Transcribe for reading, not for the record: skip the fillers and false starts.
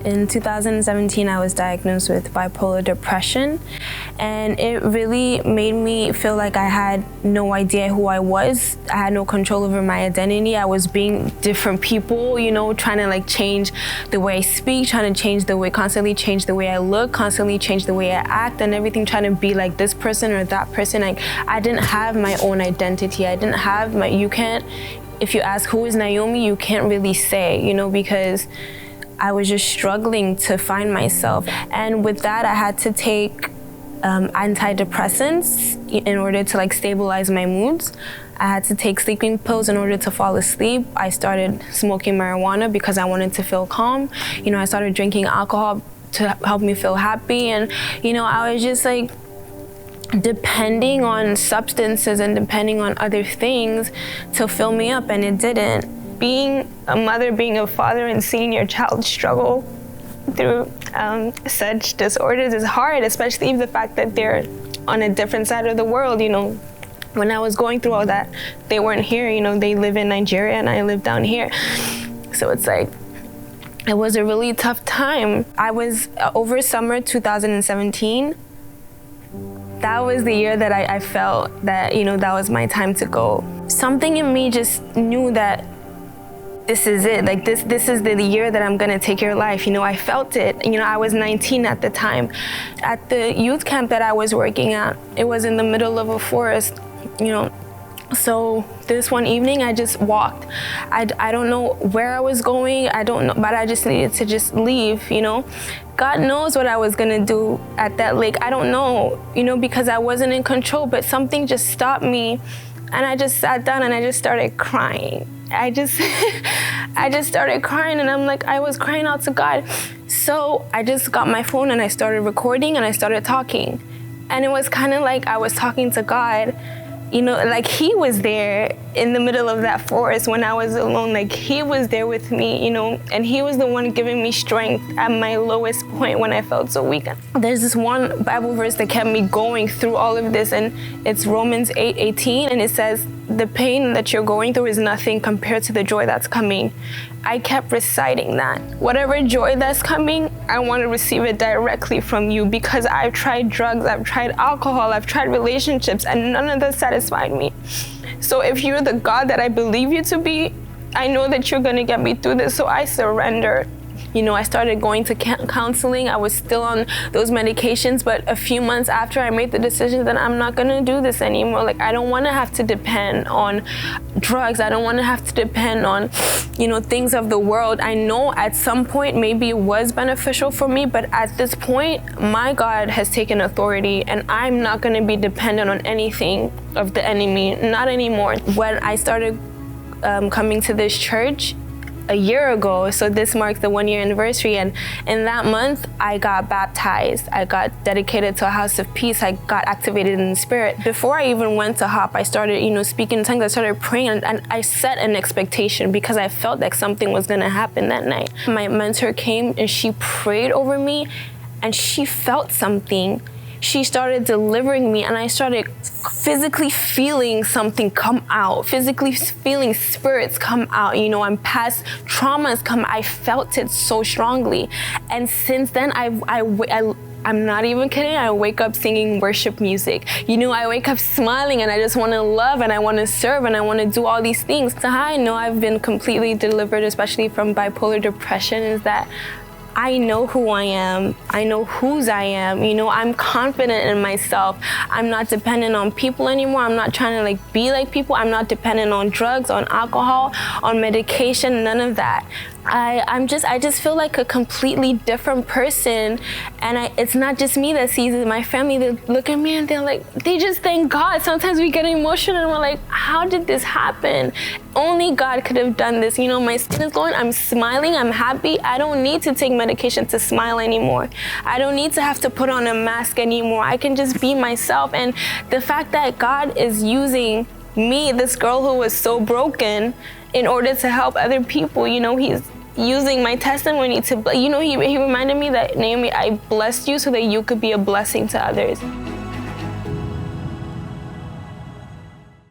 In 2017, I was diagnosed with bipolar depression, and it really made me feel like I had no idea who I was. I had no control over my identity. I was being different people, trying to change the way I speak, trying to constantly change the way I look, constantly change the way I act and everything, trying to be like this person or that person. I didn't have my own identity. I didn't have if you ask who is Naomi, you can't really say, because I was just struggling to find myself. And with that, I had to take antidepressants in order to stabilize my moods. I had to take sleeping pills in order to fall asleep. I started smoking marijuana because I wanted to feel calm. I started drinking alcohol to help me feel happy. And, I was just depending on substances and depending on other things to fill me up, and it didn't. Being a mother, being a father, and seeing your child struggle through such disorders is hard, especially the fact that they're on a different side of the world. When I was going through all that, they weren't here. They live in Nigeria and I live down here. So it's it was a really tough time. I was over summer 2017. That was the year that I felt that, that was my time to go. Something in me just knew that this is it. This is the year that I'm gonna take your life. I felt it. I was 19 at the time. At the youth camp that I was working at, it was in the middle of a forest, So this one evening I just walked. I don't know where I was going. I don't know, but I just needed to just leave, God knows what I was gonna do at that lake. I don't know, because I wasn't in control, but something just stopped me. And I just sat down and I just started crying. I just started crying, and I was crying out to God. So I just got my phone and I started recording and I started talking. And it was kind of like I was talking to God, He was there in the middle of that forest when I was alone. He was there with me, and He was the one giving me strength at my lowest point when I felt so weak. There's this one Bible verse that kept me going through all of this, and it's Romans 8:18, and it says, "The pain that you're going through is nothing compared to the joy that's coming." I kept reciting that. Whatever joy that's coming, I want to receive it directly from you, because I've tried drugs, I've tried alcohol, I've tried relationships, and none of that satisfied me. So if you're the God that I believe you to be, I know that you're going to get me through this, so I surrender. I started going to counseling. I was still on those medications, but a few months after I made the decision that I'm not gonna do this anymore. I don't wanna have to depend on drugs. I don't wanna have to depend on, things of the world. I know at some point maybe it was beneficial for me, but at this point, my God has taken authority, and I'm not gonna be dependent on anything of the enemy, not anymore. When I started coming to this church a year ago, so this marks the 1-year anniversary, and in that month I got baptized. I got dedicated to a house of peace. I got activated in the spirit. Before I even went to hop, I started speaking in tongues. I started praying, and I set an expectation because I felt like something was going to happen that night. My mentor came and she prayed over me, and she felt something. She started delivering me, and I started physically feeling something come out, physically feeling spirits come out, and past traumas come. I felt it so strongly. And since then, I'm not even kidding, I wake up singing worship music. I wake up smiling, and I just want to love, and I want to serve, and I want to do all these things. So how I know I've been completely delivered, especially from bipolar depression, is that I know who I am. I know whose I am. I'm confident in myself. I'm not dependent on people anymore. I'm not trying to be like people. I'm not dependent on drugs, on alcohol, on medication, none of that. I just feel like a completely different person, and it's not just me that sees it. My family, they look at me and they just thank God. Sometimes we get emotional and we're like, how did this happen? Only God could have done this. My skin is glowing, I'm smiling, I'm happy. I don't need to take medication to smile anymore. I don't need to have to put on a mask anymore. I can just be myself. And the fact that God is using me, this girl who was so broken, in order to help other people, He's using my testimony to, he reminded me that, Naomi, I blessed you so that you could be a blessing to others.